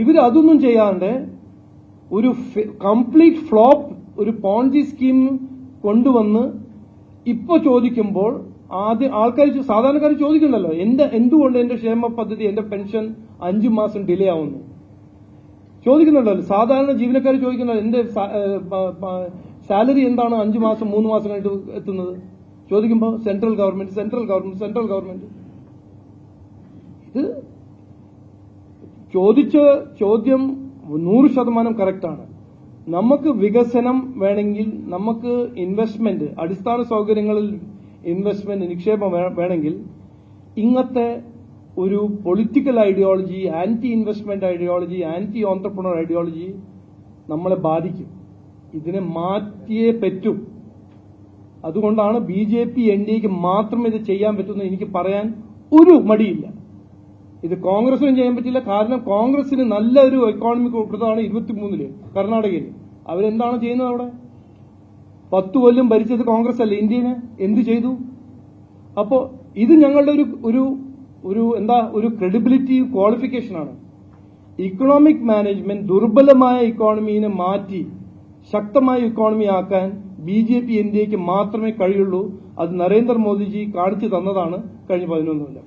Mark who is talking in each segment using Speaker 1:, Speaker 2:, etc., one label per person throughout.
Speaker 1: ഇവരതൊന്നും ചെയ്യാണ്ട് ഒരു complete flop ഒരു പോൺജി സ്കീം കൊണ്ടുവന്ന് ഇപ്പൊ ചോദിക്കുമ്പോൾ ആദ്യം ആൾക്കാർ സാധാരണക്കാർ ചോദിക്കണ്ടല്ലോ എന്തുകൊണ്ട് എന്റെ ക്ഷേമ പദ്ധതി എന്റെ പെൻഷൻ 5 മാസം ഡിലേ ആവുന്നു ചോദിക്കുന്നുണ്ടല്ലോ. സാധാരണ ജീവനക്കാർ ചോദിക്കുന്നുണ്ടല്ലോ എന്റെ സാലറി എന്താണ് 5 മാസം 3 മാസം കഴിഞ്ഞിട്ട് എത്തുന്നത് ചോദിക്കുമ്പോൾ സെൻട്രൽ ഗവൺമെന്റ്. ഇത് ചോദിച്ച ചോദ്യം 100% കറക്റ്റാണ്. നമുക്ക് വികസനം വേണമെങ്കിൽ, നമുക്ക് ഇൻവെസ്റ്റ്മെന്റ്, അടിസ്ഥാന സൗകര്യങ്ങളിൽ ഇൻവെസ്റ്റ്മെന്റ്, നിക്ഷേപം വേണമെങ്കിൽ ഇങ്ങനത്തെ ഒരു political ideology, anti investment ideology, anti entrepreneur ideology നമ്മളെ ബാധിക്കും. ഇതിനെ മാറ്റിയേ പറ്റൂ. അതുകൊണ്ടാണ് BJP NDAക്ക് മാത്രം ഇത് ചെയ്യാൻ പറ്റുമെന്ന് എനിക്ക് പറയാൻ ഒരു മടിയില്ല. ഇത് കോൺഗ്രസിനും ചെയ്യാൻ പറ്റില്ല. കാരണം കോൺഗ്രസിന് നല്ലൊരു എക്കോണമി കൊടുത്തതാണ് 23 കർണാടകയിൽ. അവരെന്താണ് ചെയ്യുന്നത് അവിടെ? 10 കൊല്ലം ഭരിച്ചത് കോൺഗ്രസ് അല്ലേ ഇന്ത്യനെ? എന്ത് ചെയ്തു? അപ്പോ ഇത് ഞങ്ങളുടെ ഒരു ക്രെഡിബിലിറ്റി ക്വാളിഫിക്കേഷനാണ്. ഇക്കണോമിക് മാനേജ്മെന്റ് ദുർബലമായ ഇക്കോണമിയെ മാറ്റി ശക്തമായ ഇക്കോണമി ആക്കാൻ BJP NDAക്ക് മാത്രമേ കഴിയുള്ളൂ. അത് നരേന്ദ്രമോദിജി കാണിച്ചു തന്നതാണ് കഴിഞ്ഞ 11 കൊല്ലം.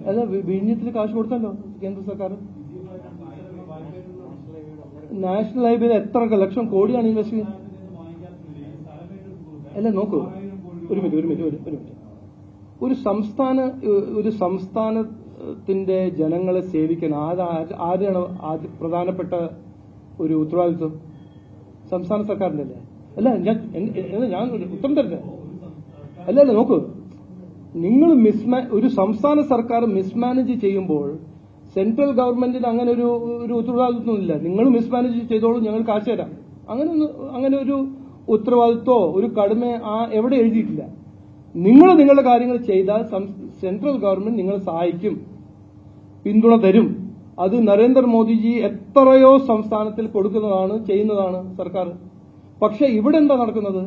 Speaker 1: അല്ല വിഴിഞ്ഞത്തിൽ കാശ് കൊടുത്തല്ലോ കേന്ദ്ര സർക്കാർ. നാഷണൽ ഹൈവേയിൽ എത്ര ലക്ഷം കോടിയാണ് ഇൻവെസ്റ്റ് ചെയ്യുന്നത്? അല്ല നോക്കൂ, ഒരു മിനിറ്റ്. ഒരു സംസ്ഥാനത്തിന്റെ ജനങ്ങളെ സേവിക്കാൻ ആരാണ് പ്രധാനപ്പെട്ട ഒരു ഉത്തരവാദിത്വം? സംസ്ഥാന സർക്കാരിന്റെ അല്ലേ? അല്ല ഞാൻ ഉത്തരം തരട്ടെ. അല്ല നോക്കൂ, നിങ്ങൾ ഒരു സംസ്ഥാന സർക്കാർ മിസ്മാനേജ് ചെയ്യുമ്പോൾ സെൻട്രൽ ഗവൺമെന്റിന് അങ്ങനെ ഒരു ഉത്തരവാദിത്വമില്ല. നിങ്ങൾ മിസ്മാനേജ് ചെയ്തോളൂ, ഞങ്ങൾ കാശ് തരാം. അങ്ങനെ ഒരു ഉത്തരവാദിത്വോ ഒരു കടമ എവിടെ എഴുതിയിട്ടില്ല. നിങ്ങൾ നിങ്ങളുടെ കാര്യങ്ങൾ ചെയ്താൽ സെൻട്രൽ ഗവൺമെന്റ് നിങ്ങളെ സഹായിക്കും, പിന്തുണ തരും. അത് നരേന്ദ്രമോദിജി എത്രയോ സംസ്ഥാനത്തിൽ ചെയ്യുന്നതാണ് സർക്കാർ. പക്ഷെ ഇവിടെ എന്താ നടക്കുന്നത്?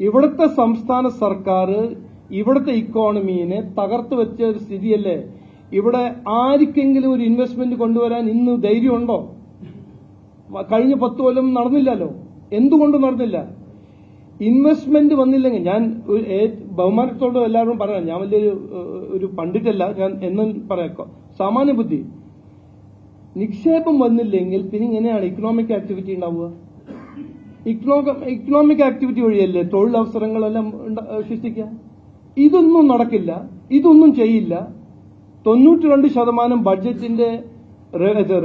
Speaker 1: ഇവിടുത്തെ സംസ്ഥാന സർക്കാർ ഇവിടുത്തെ ഇക്കോണമിയെ തകർത്ത് വെച്ച ഒരു സ്ഥിതിയല്ലേ. ഇവിടെ ആർക്കെങ്കിലും ഒരു ഇൻവെസ്റ്റ്മെന്റ് കൊണ്ടുവരാൻ ഇന്ന് ധൈര്യമുണ്ടോ? കഴിഞ്ഞ 10 കൊല്ലം നടന്നില്ലല്ലോ. എന്തുകൊണ്ട് നടന്നില്ല? ഇൻവെസ്റ്റ്മെന്റ് വന്നില്ലെങ്കിൽ, ഞാൻ ബഹുമാനത്തോട് എല്ലാവരും പറയാം, ഞാൻ വലിയൊരു പണ്ഡിറ്റല്ല, ഞാൻ എന്നും പറയാം, സാമാന്യ ബുദ്ധി. നിക്ഷേപം വന്നില്ലെങ്കിൽ പിന്നെ ഇങ്ങനെയാണ് ഇക്കണോമിക് ആക്ടിവിറ്റി ഉണ്ടാവുക. ഇക്കണോമിക് ആക്ടിവിറ്റി വഴിയല്ലേ തൊഴിലവസരങ്ങളെല്ലാം സൃഷ്ടിക്കുക. ഇതൊന്നും നടക്കില്ല, ഇതൊന്നും ചെയ്യില്ല. 92% ബഡ്ജറ്റിന്റെ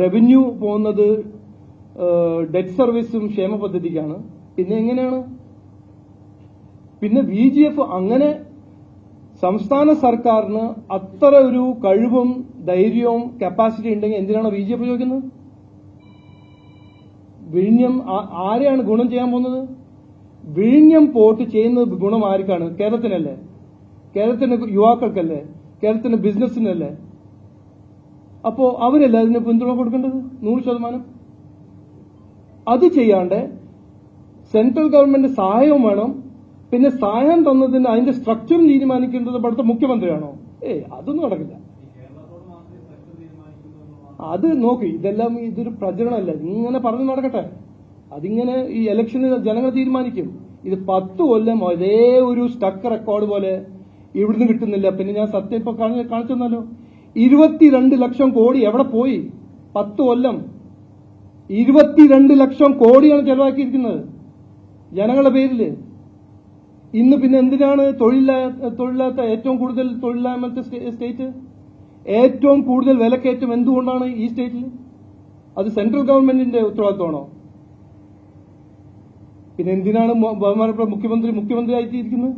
Speaker 1: റവന്യൂ പോകുന്നത് ഡെറ്റ് സർവീസും ക്ഷേമ പദ്ധതിക്കാണ്. പിന്നെ എങ്ങനെയാണ്? പിന്നെ BJP അങ്ങനെ സംസ്ഥാന സർക്കാരിന് അത്ര ഒരു കഴിവും ധൈര്യവും കപ്പാസിറ്റി ഉണ്ടെങ്കിൽ എന്തിനാണ് BJP ചോദിക്കുന്നത്? വിഴിഞ്ഞം ആരെയാണ് ഗുണം ചെയ്യാൻ പോകുന്നത്? വിഴിഞ്ഞം പോർട്ട് ചെയ്യുന്നത് ഗുണം ആർക്കാണ്? കേരളത്തിനല്ലേ? കേരളത്തിന്റെ യുവാക്കൾക്കല്ലേ? കേരളത്തിന്റെ ബിസിനസ്സിനല്ലേ? അപ്പോ അവരല്ലേ അതിന് പിന്തുണ കൊടുക്കേണ്ടത്? 100%. അത് ചെയ്യാണ്ട് സെൻട്രൽ ഗവൺമെന്റ് സഹായവും വേണം. പിന്നെ സഹായം തന്നതിന് അതിന്റെ സ്ട്രക്ചറും തീരുമാനിക്കേണ്ടത് ഇവിടുത്തെ മുഖ്യമന്ത്രിയാണോ? അതൊന്നും നടക്കില്ല. അത് നോക്കി, ഇതൊരു പ്രചരണമല്ല, ഇങ്ങനെ പറഞ്ഞു നടക്കട്ടെ. അതിങ്ങനെ ഈ ഇലക്ഷന് ജനങ്ങൾ തീരുമാനിക്കും. ഇത് 10 കൊല്ലം ഒരേ ഒരു സ്റ്റക്ക് റെക്കോർഡ് പോലെ ഇവിടുന്ന് കിട്ടുന്നില്ല. പിന്നെ ഞാൻ സത്യം ഇപ്പൊ കാണിച്ചു തന്നല്ലോ, 22 ലക്ഷം കോടി എവിടെ പോയി? 10 കൊല്ലം 22 ലക്ഷം കോടിയാണ് ചെലവാക്കിയിരിക്കുന്നത് ജനങ്ങളുടെ പേരിൽ. ഇന്ന് പിന്നെ എന്തിനാണ് തൊഴിലില്ലാത്ത ഏറ്റവും കൂടുതൽ തൊഴിലില്ലായ്മത്തെ സ്റ്റേറ്റ്? ഏറ്റവും കൂടുതൽ വിലക്കയറ്റം എന്തുകൊണ്ടാണ് ഈ സ്റ്റേറ്റിൽ? അത് സെൻട്രൽ ഗവൺമെന്റിന്റെ ഉത്തരവാദിത്വമാണോ? പിന്നെ എന്തിനാണ് ബഹുമാനപ്പെട്ട മുഖ്യമന്ത്രി ആയിട്ടിരിക്കുന്നത്?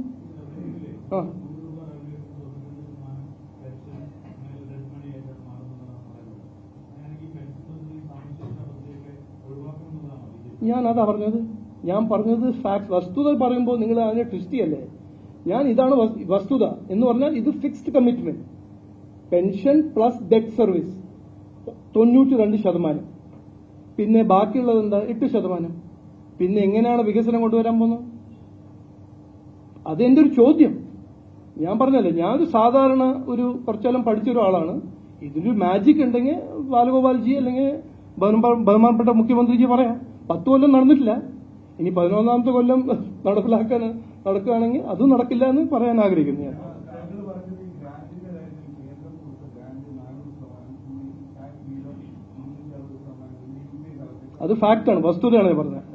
Speaker 1: ഞാൻ പറഞ്ഞത് ഫാക്ട്, വസ്തുത പറയുമ്പോൾ നിങ്ങൾ അതിനെ ട്വിസ്റ്റ് ചെയ്യല്ലേ. ഞാൻ ഇതാണ് വസ്തുത എന്ന് പറഞ്ഞാൽ ഇത് fixed commitment. Pension plus debt service 92%. പിന്നെ ബാക്കിയുള്ളത് എന്താ 8%. പിന്നെ എങ്ങനെയാണ് വികസനം കൊണ്ടുവരാൻ പോകുന്നത്? അതെന്റെ ഒരു ചോദ്യം. ഞാൻ പറഞ്ഞല്ലേ, ഞാനൊരു സാധാരണ ഒരു കുറച്ചാലും പഠിച്ച ഒരാളാണ്. ഇതിലൊരു മാജിക് ഉണ്ടെങ്കിൽ ബാലഗോപാൽജി അല്ലെങ്കിൽ ബഹുമാനപ്പെട്ട മുഖ്യമന്ത്രിജി പറയാം. 10 കൊല്ലം നടന്നിട്ടില്ല, ഇനി 11ാമത്തെ കൊല്ലം നടക്കുകയാണെങ്കിൽ അതും നടക്കില്ല എന്ന് പറയാൻ ആഗ്രഹിക്കുന്നു ഞാൻ. അത് ഫാക്റ്റാണ്, വസ്തുതയാണ് ഞാൻ പറഞ്ഞത്.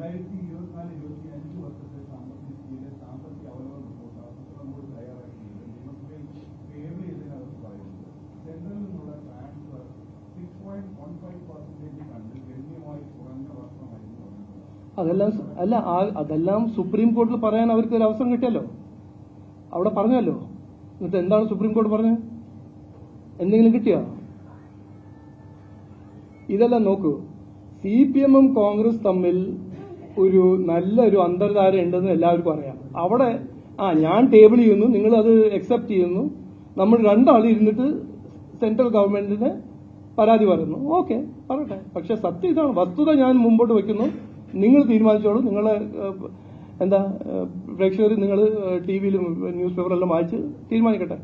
Speaker 1: അതെല്ലാം സുപ്രീം കോടതിയിൽ പറയാൻ അവർക്ക് ഒരു അവസരം കിട്ടിയല്ലോ, അവിടെ പറഞ്ഞല്ലോ. എന്നിട്ട് എന്താണ് സുപ്രീം കോടതി പറഞ്ഞത്? എന്തെങ്കിലും കിട്ടിയോ? ഇതെല്ലാം നോക്കൂ. CPM-ഉം കോൺഗ്രസ് തമ്മിൽ ഒരു നല്ലൊരു അന്തർധാര ഉണ്ടെന്ന് എല്ലാവർക്കും അറിയാം. അവിടെ ഞാൻ ടേബിൾ ചെയ്യുന്നു, നിങ്ങൾ അത് അക്സെപ്റ്റ് ചെയ്യുന്നു, നമ്മൾ രണ്ടാളും ഇരുന്നിട്ട് സെൻട്രൽ ഗവൺമെന്റിന് പരാതി പറയുന്നു. ഓക്കെ, പറയട്ടെ. പക്ഷെ സത്യം ഇതാണ്, വസ്തുത ഞാൻ മുമ്പോട്ട് വയ്ക്കുന്നു. നിങ്ങൾ തീരുമാനിച്ചോളൂ. നിങ്ങളെ പ്രേക്ഷകർ നിങ്ങൾ TV യിലും ന്യൂസ് പേപ്പറെല്ലാം വായിച്ച് തീരുമാനിക്കട്ടെ.